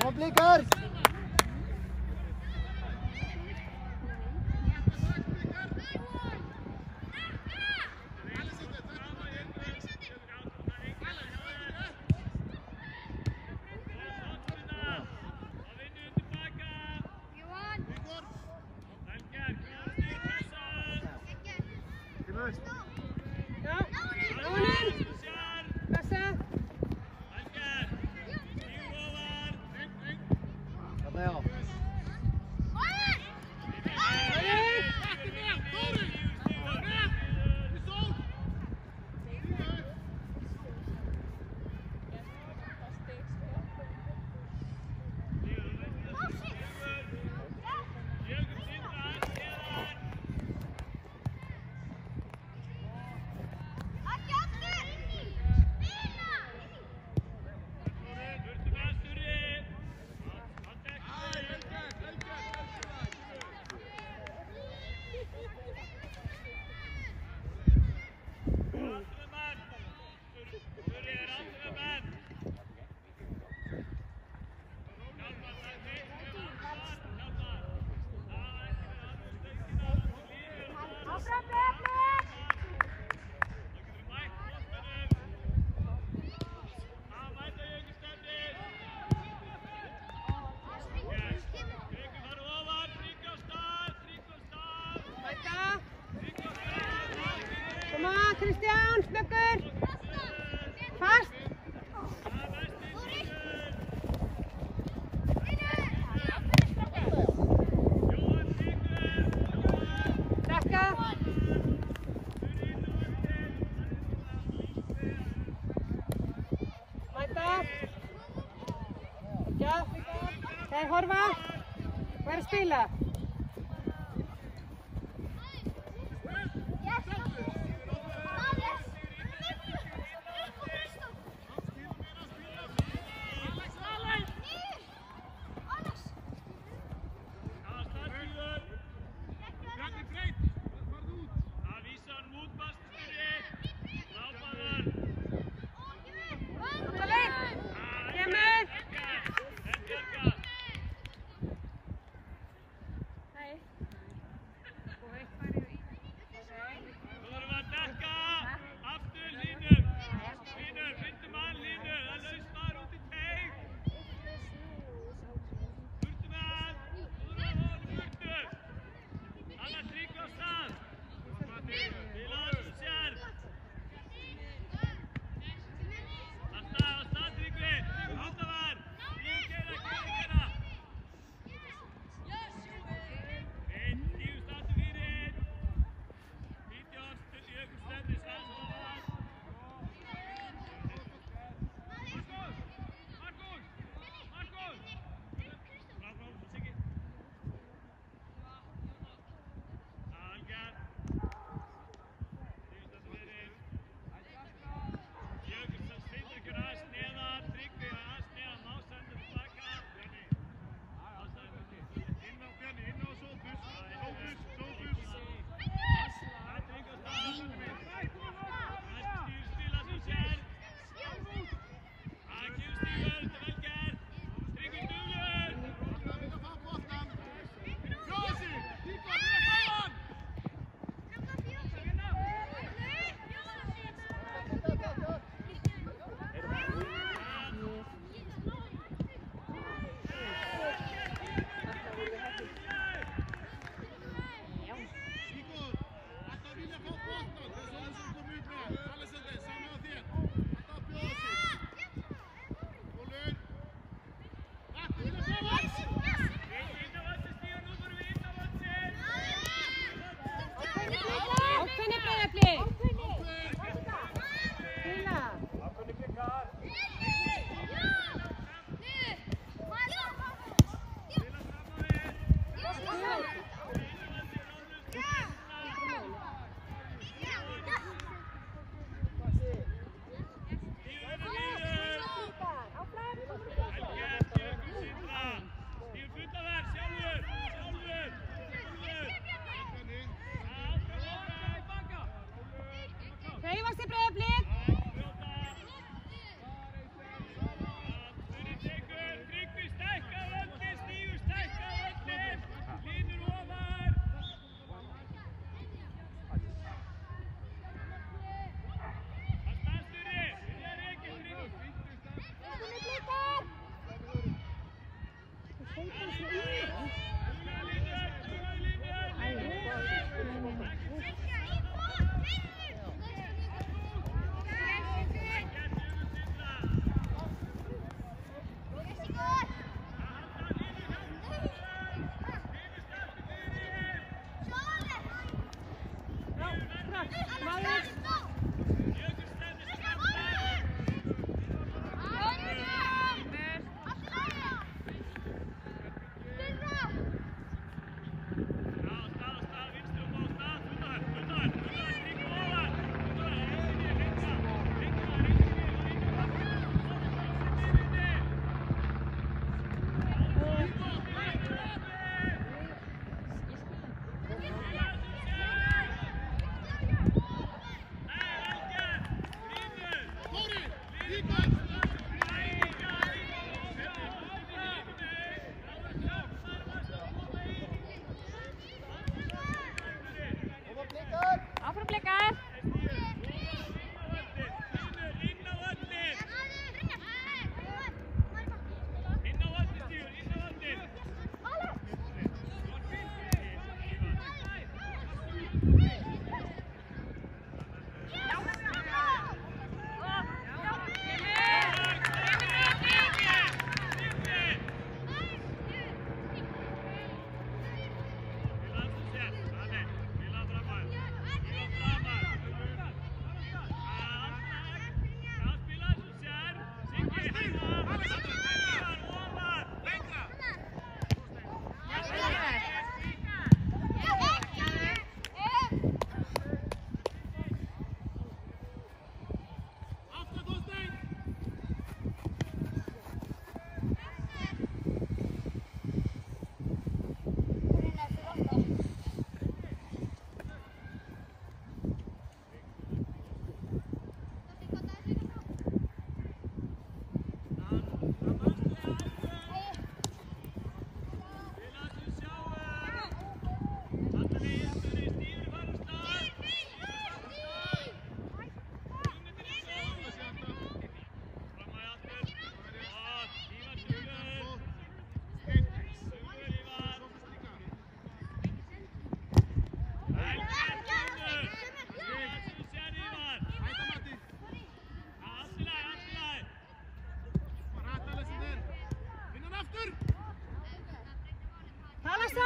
Kom Blikar! Kristján, snöggur! Fast! Stakka! Mæta! Já, þeir horfa! Hvað að spila?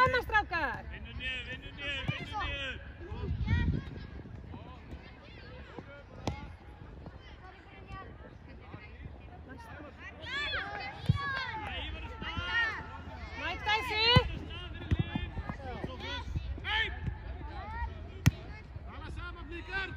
saman, strákar! Vinnu niður! Mike Dæsi! Tala saman, blíkar!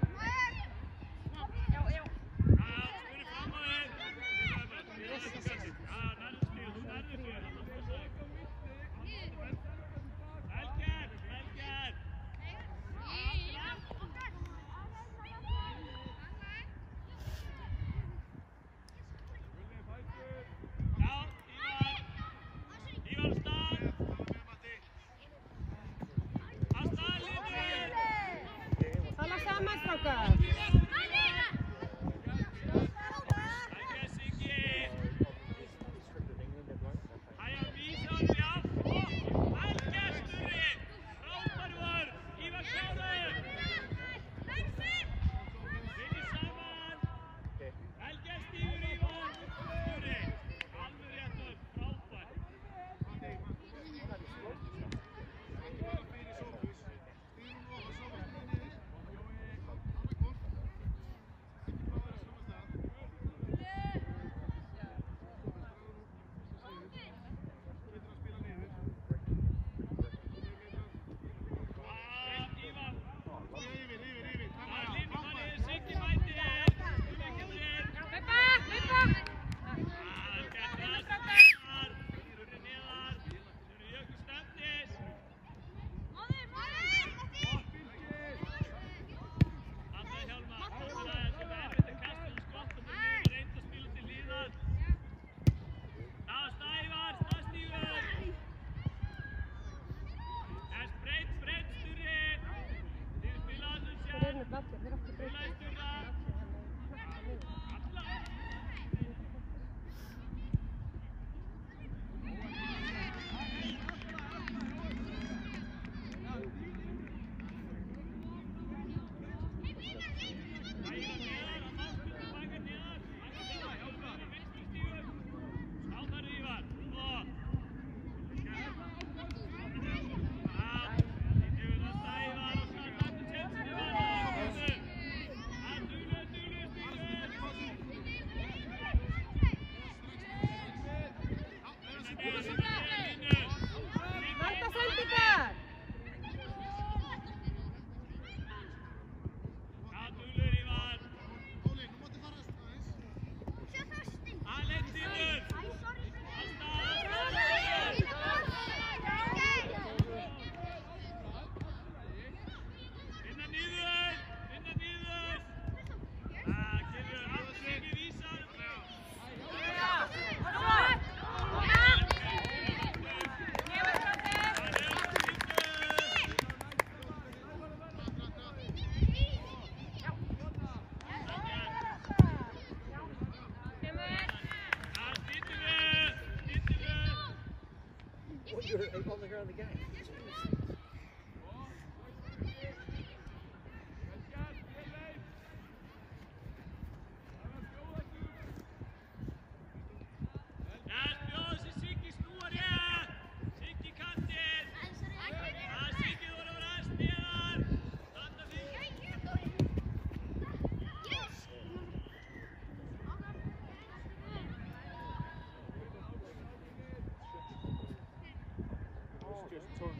Tala saman, strákar! You're on the ground again. Just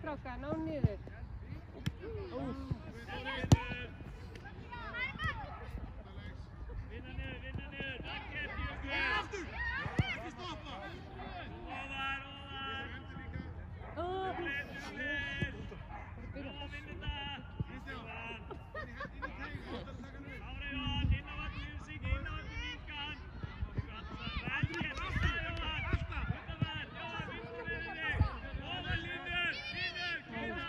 strákar, ná niður. Vinna niður, takkert Jökull. Ekki stoppa. Ofar. Duglir. Jó, vinn þetta. Ára Jón, inn á vallinu sig, inn á vallinu Ingan. Vel gert, Jóhann. Jóhann, vinstu með þig. Ofar línur, Gína.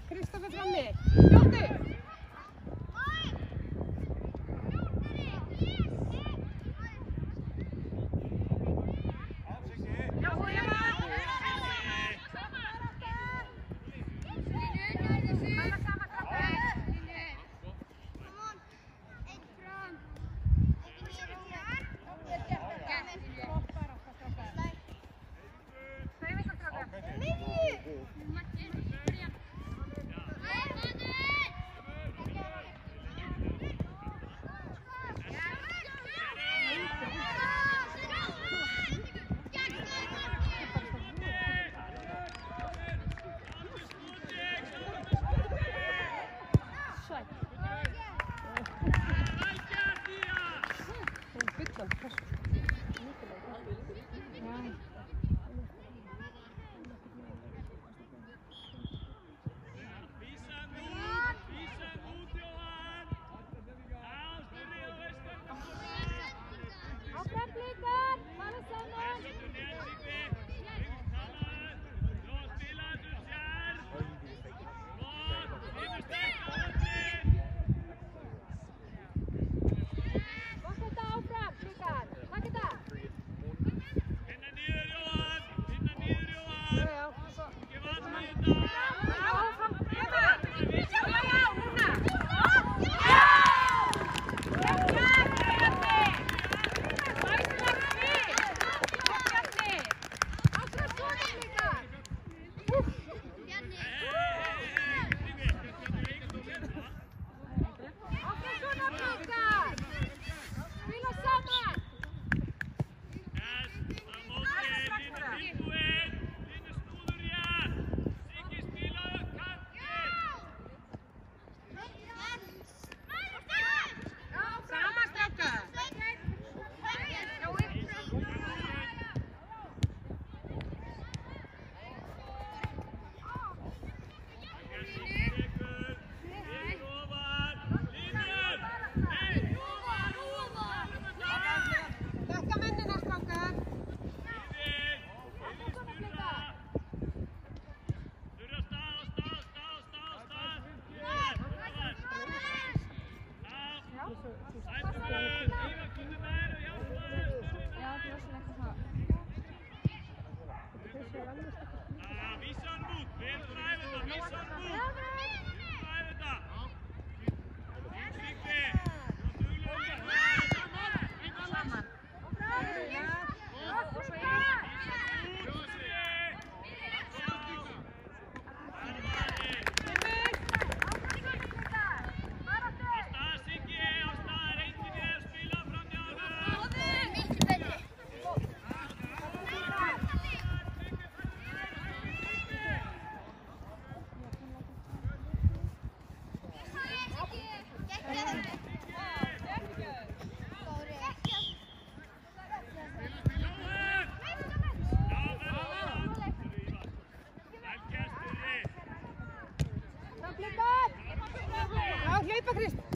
Kristoffer frammi. Fljóttu! Krist.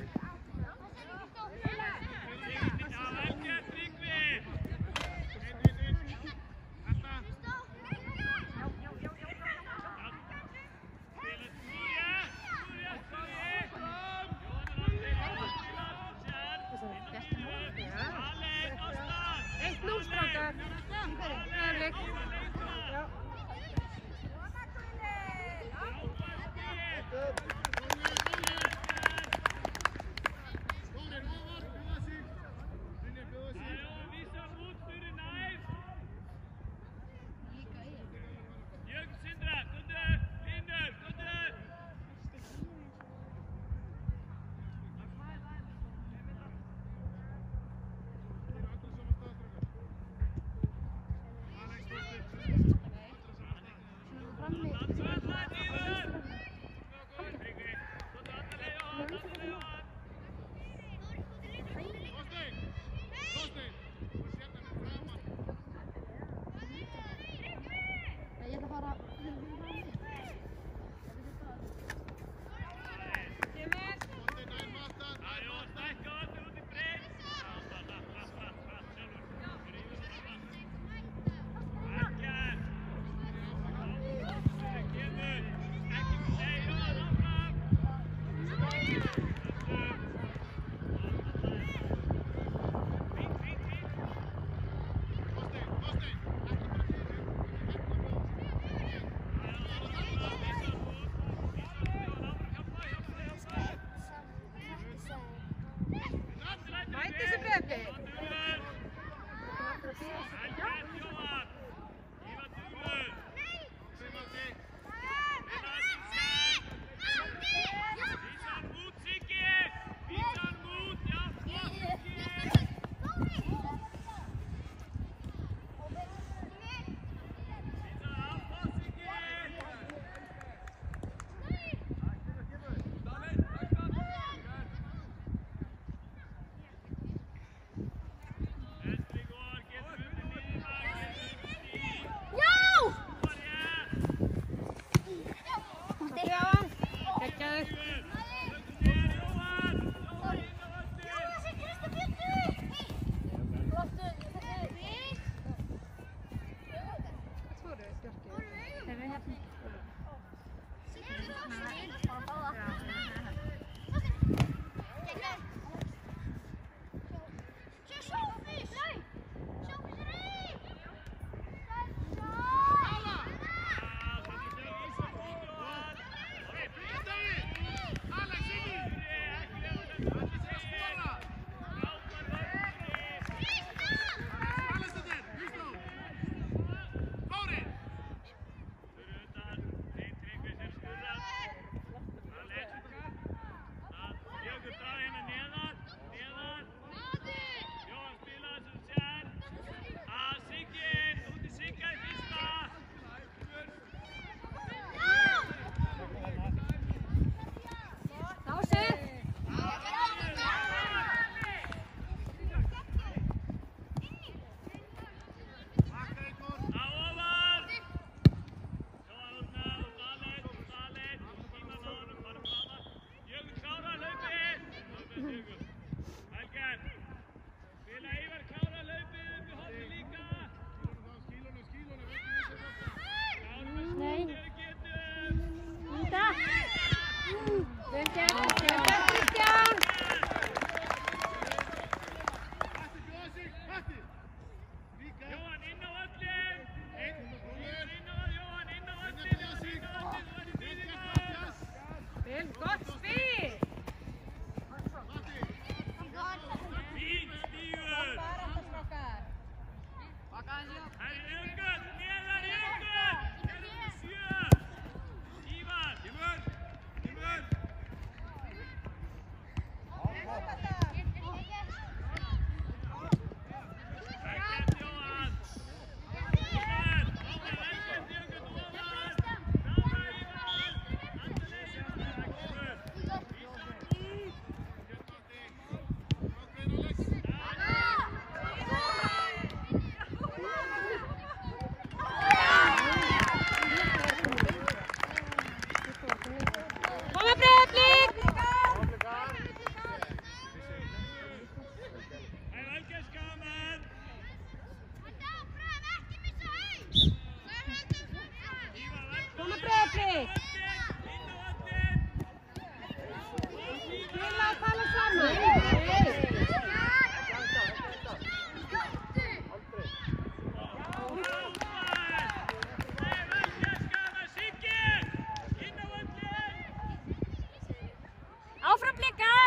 Spila og tala saman. Áfram Blikar!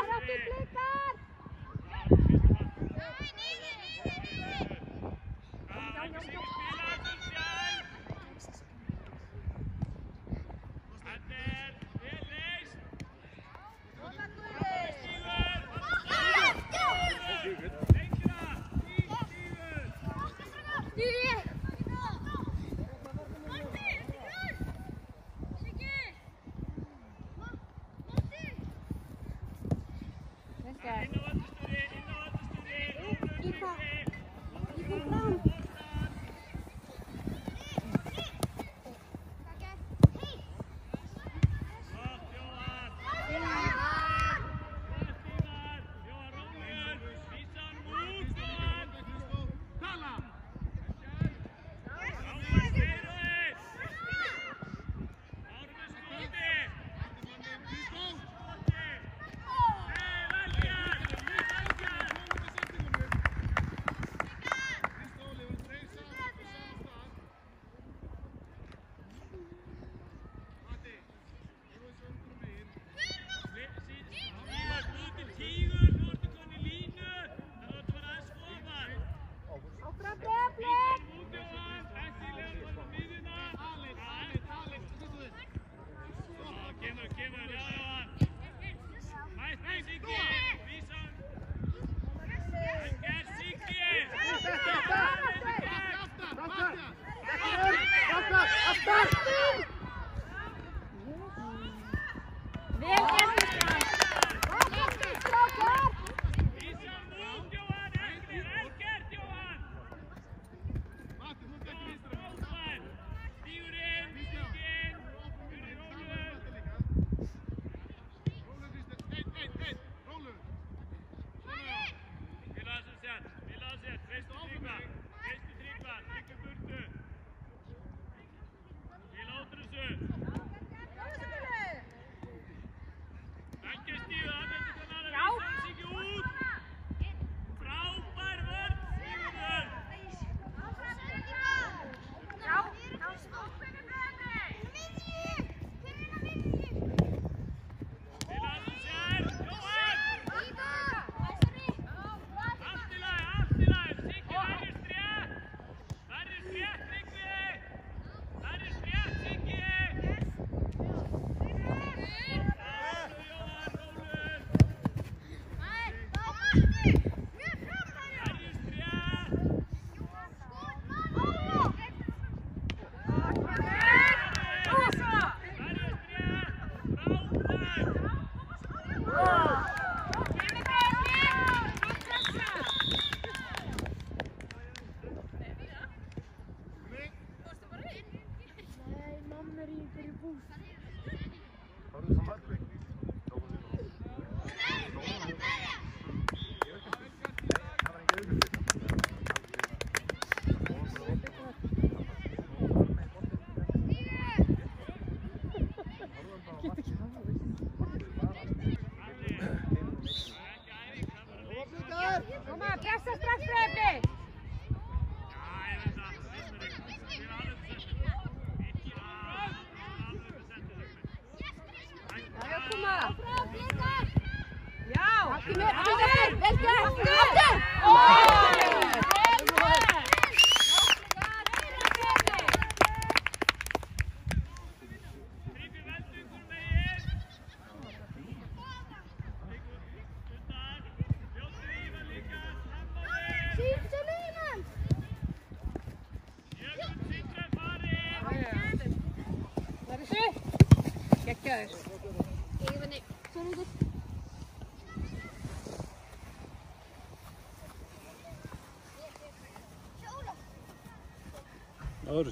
Öðru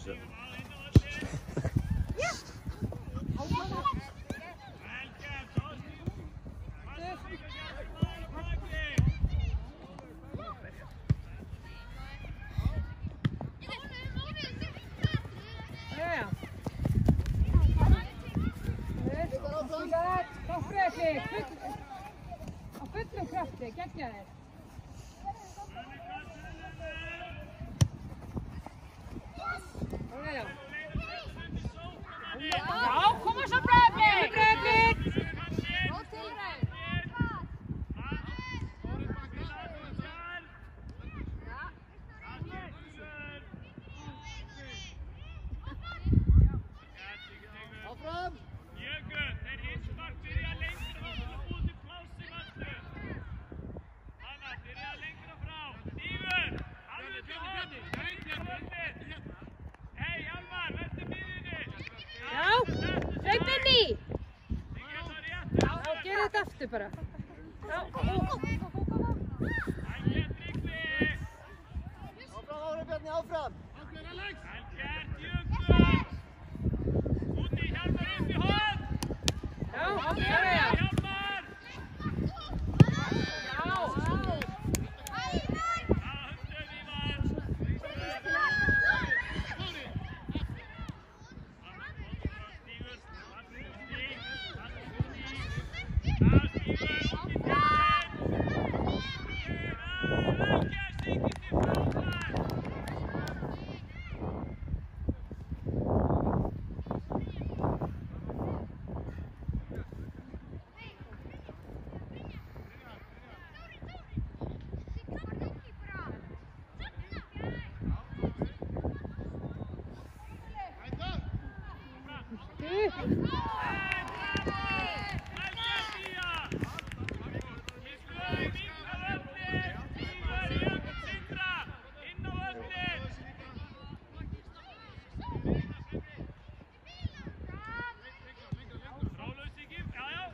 Breiðablik, á fullum krafti, geggjaðir. Já. Já, koma svo Breiðablik! Breiðablik! Góð tilraun. Áfram! Jökull, þeir hinsmark byrja lengra og búið til plássi vastu. Hanna, byrja lengra frá. Stígur, alveg til hótt. Hei, Hjalmar, verður miðinni. Já, hlaup inn í! Þið geta rétt. Já, gerðu þetta aftur bara. Já, Hann get Tryggvi. Áfram, Bjarni, áfram! Hann gert Jökull. Úti Hjalmar upp í hótt. já, Hjalmar.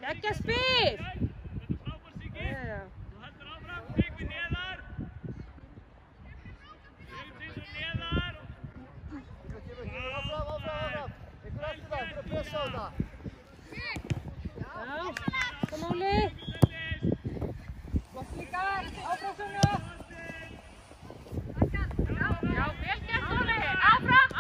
Geggja spil! Þetta er frábær Siggi. Já. Þú heldur áfram, Tryggvi neðar. Tryggvi neðar. Áfram! Ykkur eftir það, fyrir að pressa á það! Já, kom Óli! Flott líka, áfram Sunna! Já, vel gert Óli! Áfram!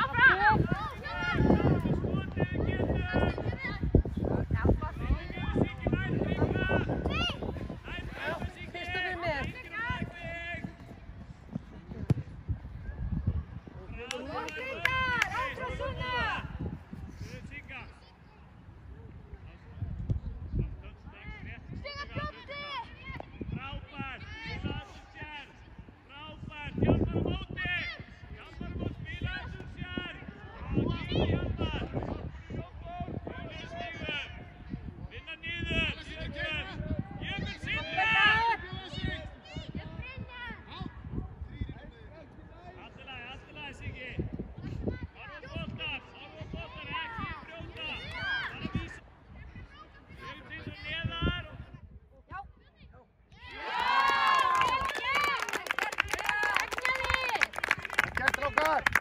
Kristofur með!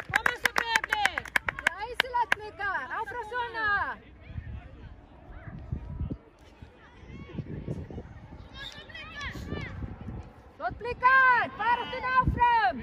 Koma svo Breiðablik! Glæsilegt Mikael, áfram svona! Flott Mikael, baráttuna áfram!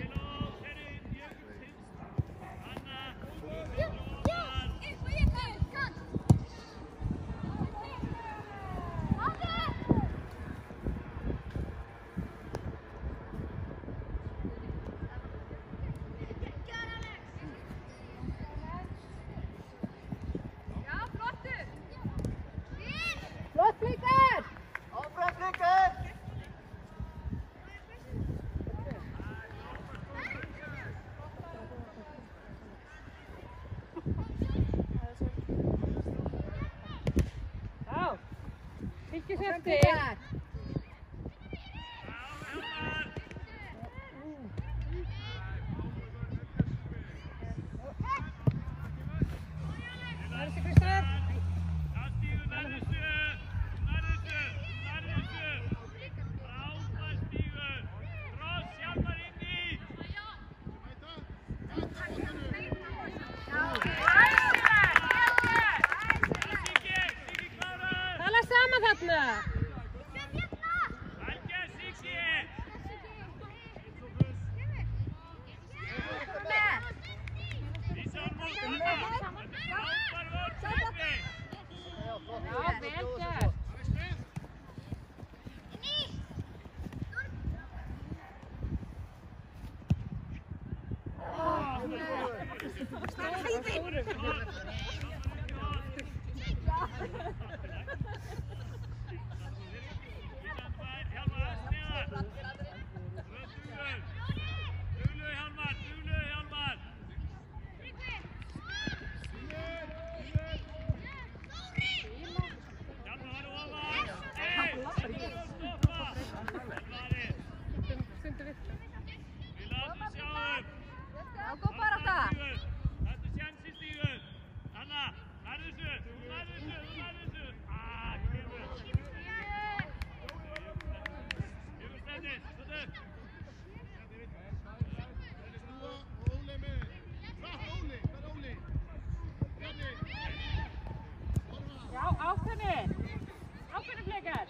Flott Mikael! Áfram, Blikar! Já, fylgis eftir! Mikael! Það er þessi Kristofur! Tala saman þarna! Já, vel gert! Já, ákveðnir. Ákveðnir flikar.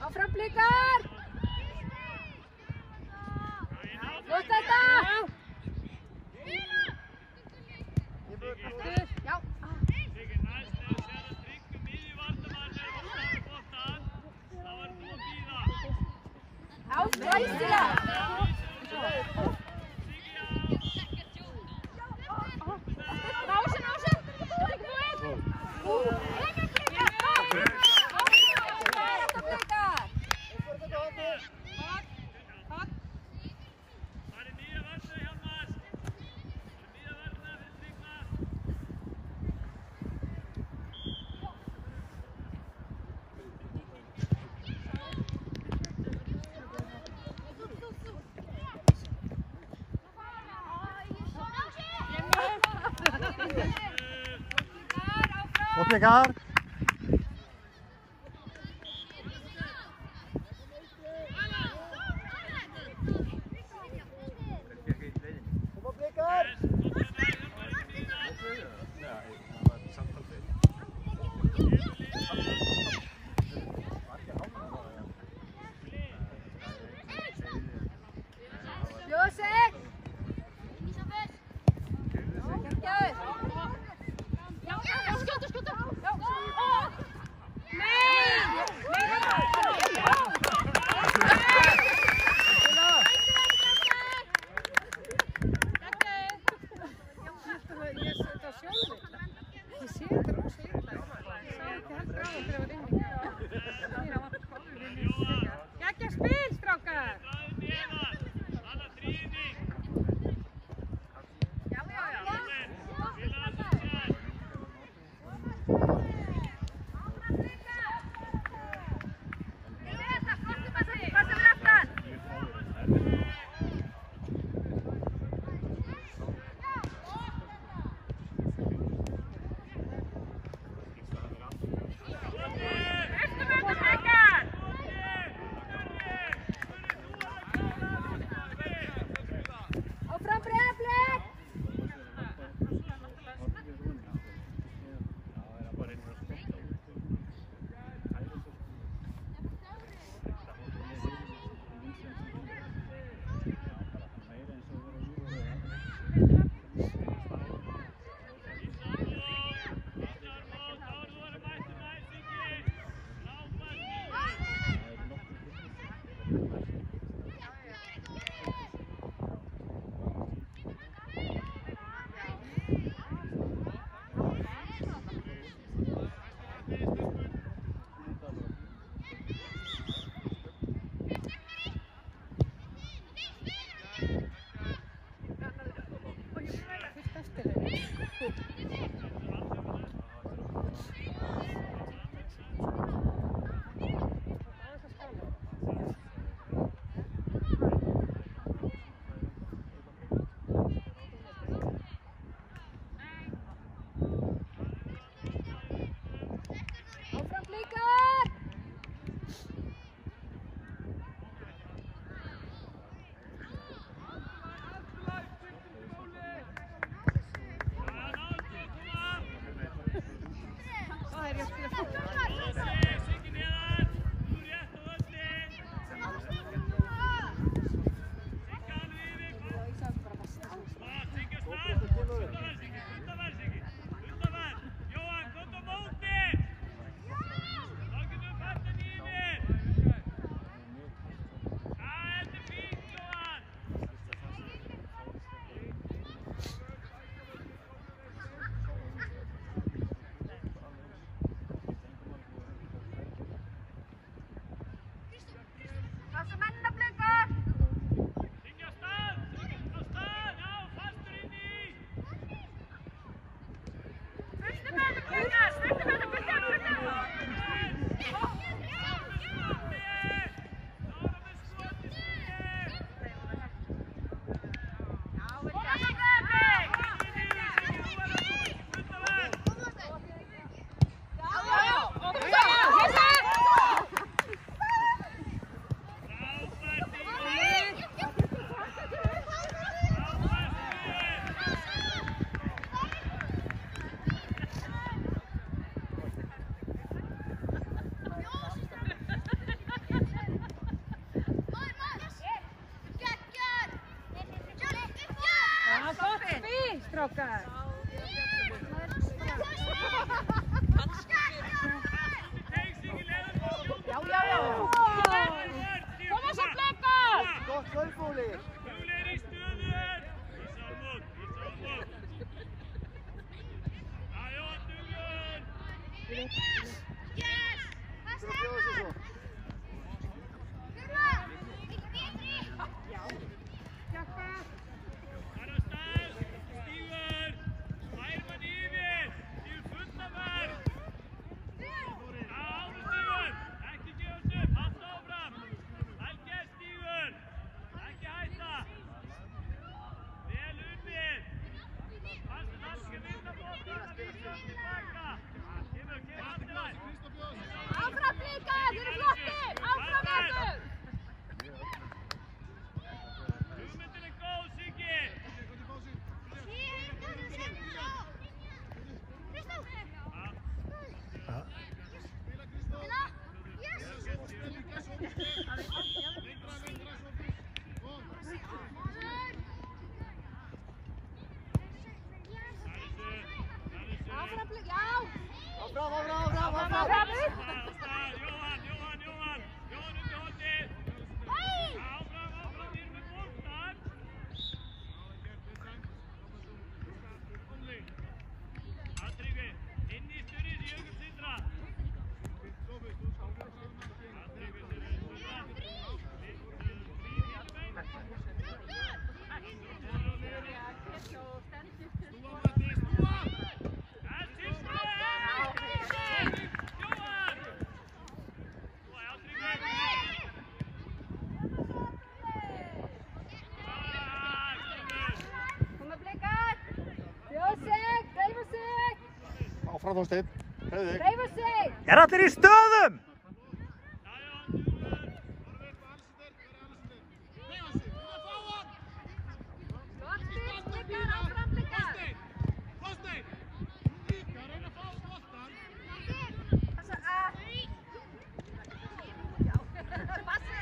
Áfram blikar! Flott þetta! Aftur, já. Ástæðislega! Nása! Gott blikar! Kom op blikar! Josef! Geggjað spil, strákar. Áfram Breiðablik! Áfram blikar! strákar. Já. Koma svo Blikar! Gott hlaupbúli. Duglegir í stöður. Vísa á mót. Já, Jóhann duglegur. Þú að bjóða sig svo. Það er á stað. Stígur. Tvær mann yfir. Stígur fulla verð. Já, áfram Stígur. Ekki gefa sig upp. Haltu áfram. Vel gert Stígur. Ekki hætta. Vel unnið. Fannst það ekki vinna boltann að vísa tilbaka. Kemur allir að. Áfram Blikar, þið eru flottir! Áfram ykkur! Hugmyndin er góð, Siggi. Áfram Blikar, já! Áfram. Jóhann undir holdið. Áfram, þér með boltan. Tryggvi, inn í styrrið í augum Sindra. Tryggvi sem er stúra. Koma Blikar! Bjóð sig, dreifa sig! Áfram Þorsteinn. Hreyfðu þig. Dreifa sig! Er allir í stöðum? Flottir Blikar, áfram Blikar! Passa að! Já, passa!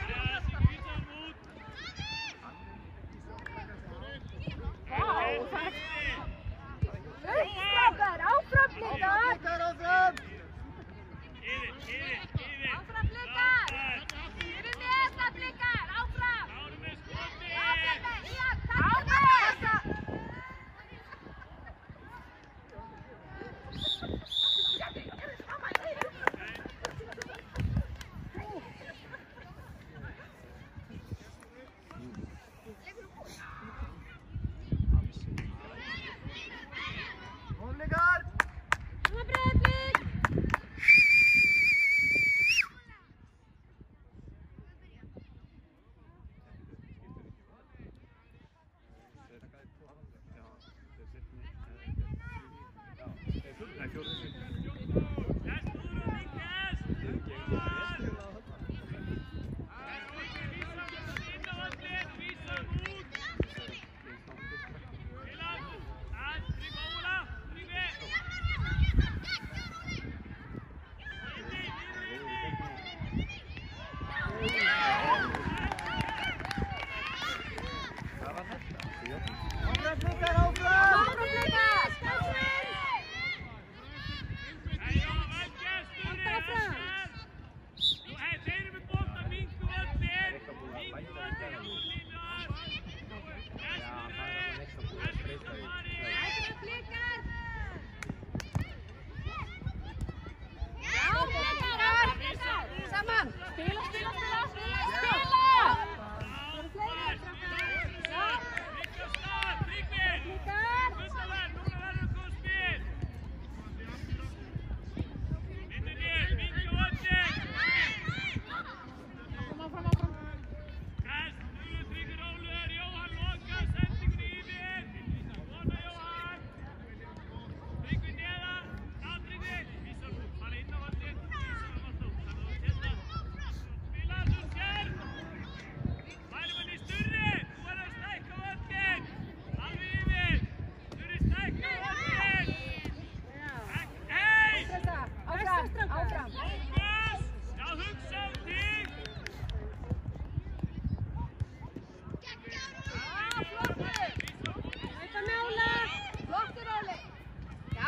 Upp strákar, áfram Blikar! Blikar áfram. Áfram Blikar! Yfir með það Blikar, áfram! Áfram! Kom Blikar. Koma Breiðablik! Áfram Blikar, áfram. Áfram Blikar! Saman! Spila!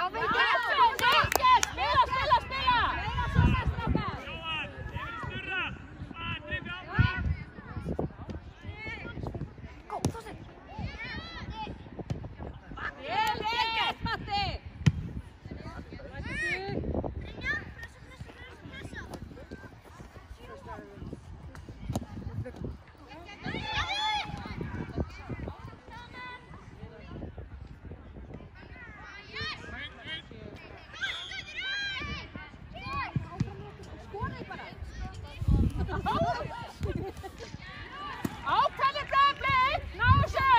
Já, Viggi! Spila! Meira svona, strákar! Jóhann, yfir Sturra. Tryggvi áfram. Vel gert, Matti! Ákveðið Breiðablik! Ná þessu!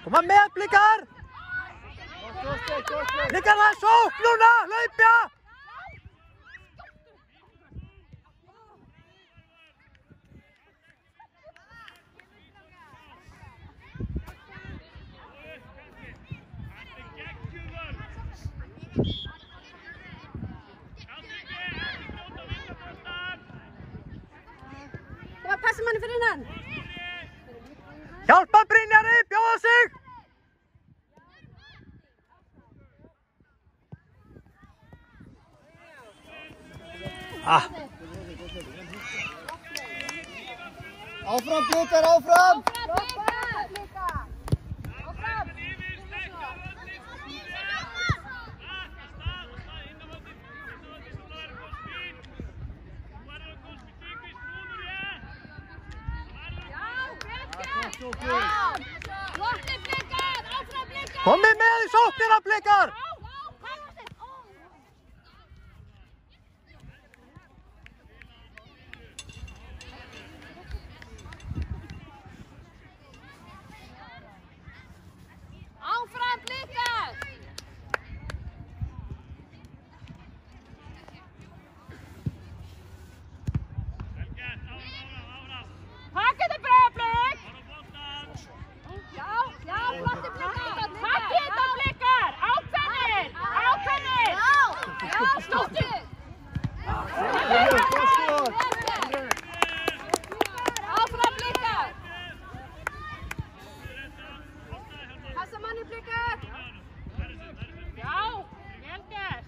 Koma með Blikar! Blikar það sók núna! Hlaupja! Hvað passar manni fyrir innan? Hjálpa Brynjari, bjóða sig! Áfram Blikar, áfram! Komið með í sóknina Blikar! Áfram Blikar! Takk þetta Breiðablik! Já, flotti Blikar! Takk þetta Blikar! Ákveðnir! Já, stóttir! Áfram Blikar! Passa manni Blikar! Já, vel gert.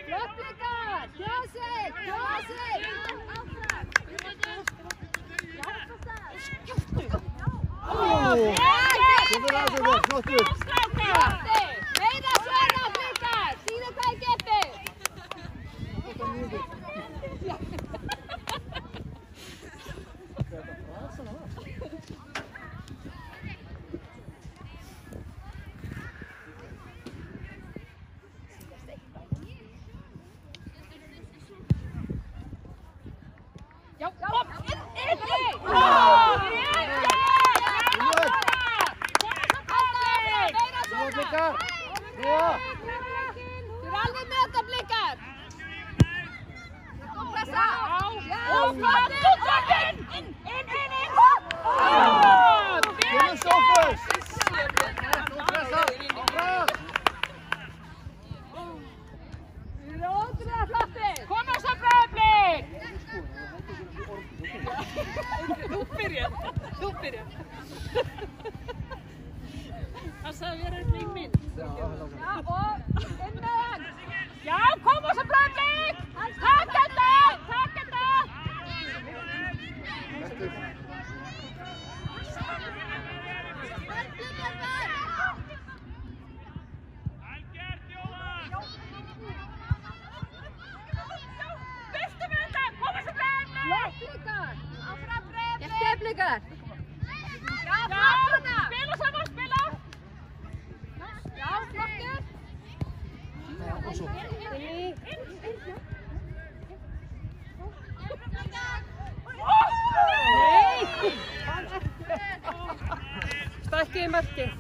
Flott Blikar! Kjósið! Flottur! Flotti! Meira svona Blikar! Sýnum hvað ég geti! Já, kom! Inn! Blikar! Róa! Þú er alveg með þetta Blikar! Pressa! Já! Flotti! Inn! Kemur Sófus! Pressa! Áfram! Þú eru ótrúlega flotti! Koma svo Breiðablik! Þú byrjar. Það sagði að vera einn mynd. Já, og inn með hann! Já, koma svo Breiðablik! Takk þetta! Byrstu með þetta! Koma svo Breiðablik! Flott Blikar! Áfram Breiðablik! Ég skef Blikar! Já, flottina! Spila saman, spila! Já, flottir! Nei! Stakki í markið.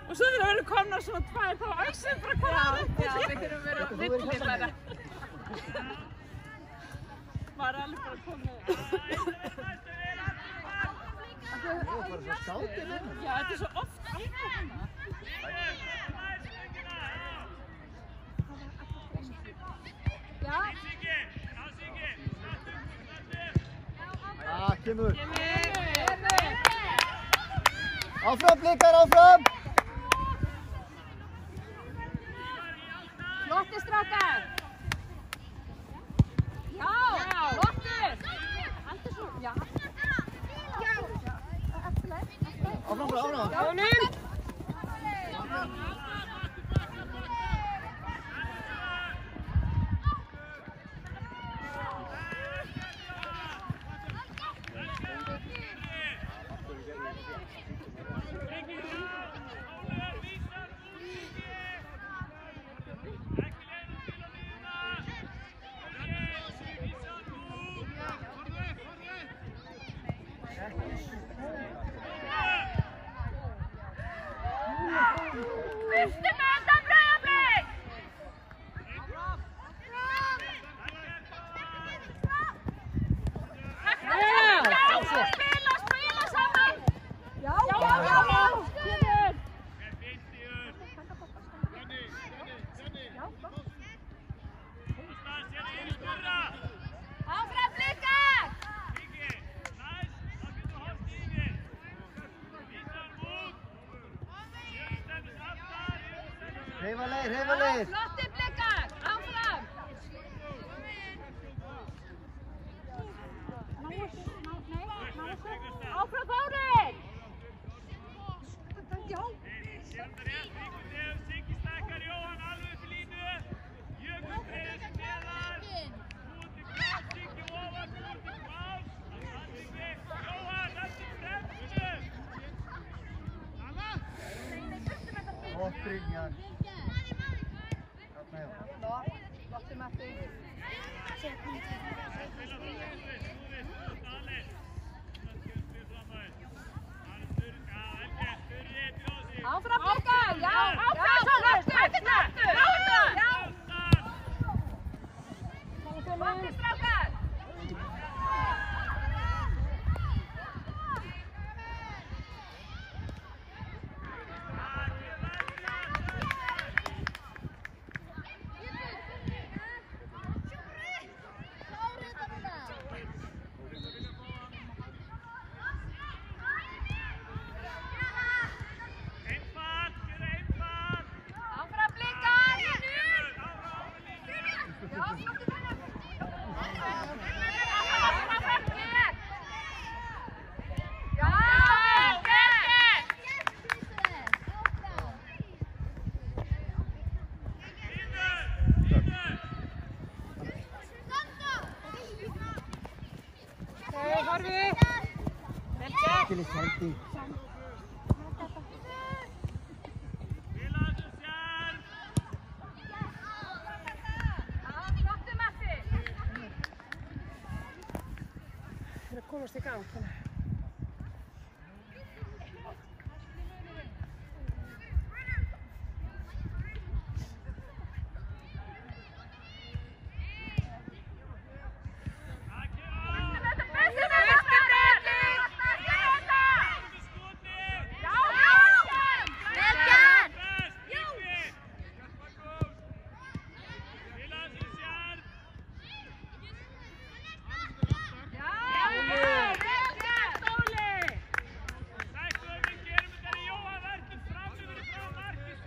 Og svo þegar við erum komnar svona tvær, þá æsum bara hvað það er. Já, við þurfum að vera milli bara. Var alveg bara komið. Þú er bara svo skátið með. Já, þetta er svo oft alveg hérna. Já. Kemur. Kemur. Áfram Blikar, áfram. Flottir strákar. Já. Flottir. Andersson. Já. Áfram bara, áfram. Jónum! Fyrstu með þetta Breiðablik! Spila saman! Já! Áfram Blikar! Hreyfa leið. Flottir Blikar! Áfram! Áfram Þórir! Og Brynjar. Flottir Matti. Áfram Blikar! Já! Áfram Þórir! Þetta! Já! Flottir strákar! Áfram Blikar! Já, flottir strákar! Horfi! Til í seldi. Flottir Matti! Það er að komast í gang.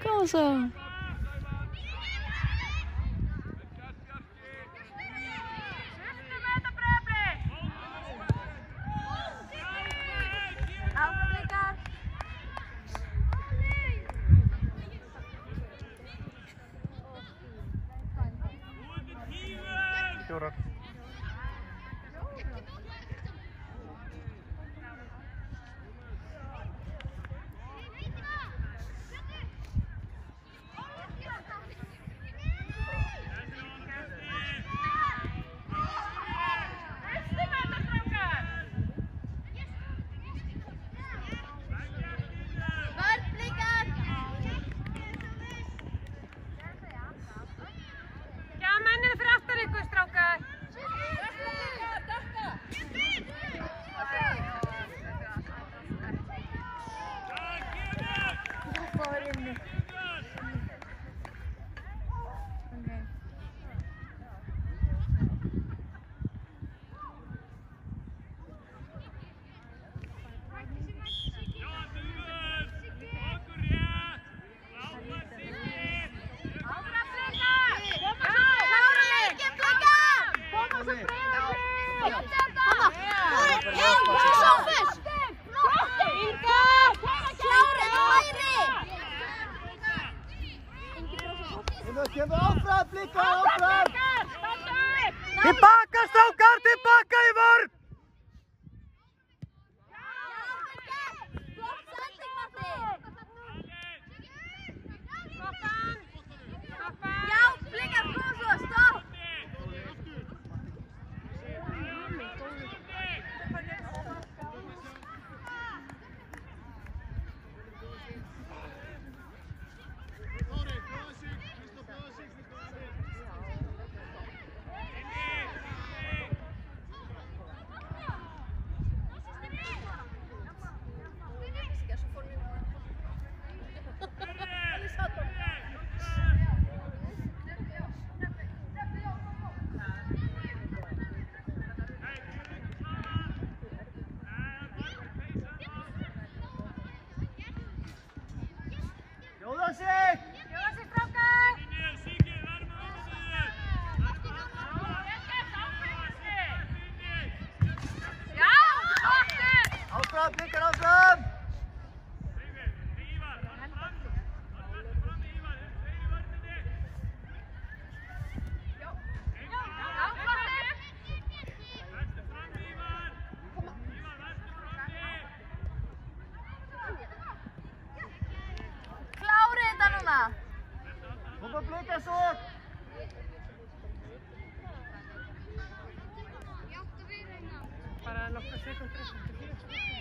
Kom så. Fjórar. kemur áfram, Blikar, áfram! Tilbaka, strákar, tilbaka í vörn! Flott sending, Matti! Já, Blikar, koma svo, stopp! Jóða sig! Áfram, Blikar, áfram! Klárið þetta núna! Koma Blikar svo! Bara nokkra sekundur eftir.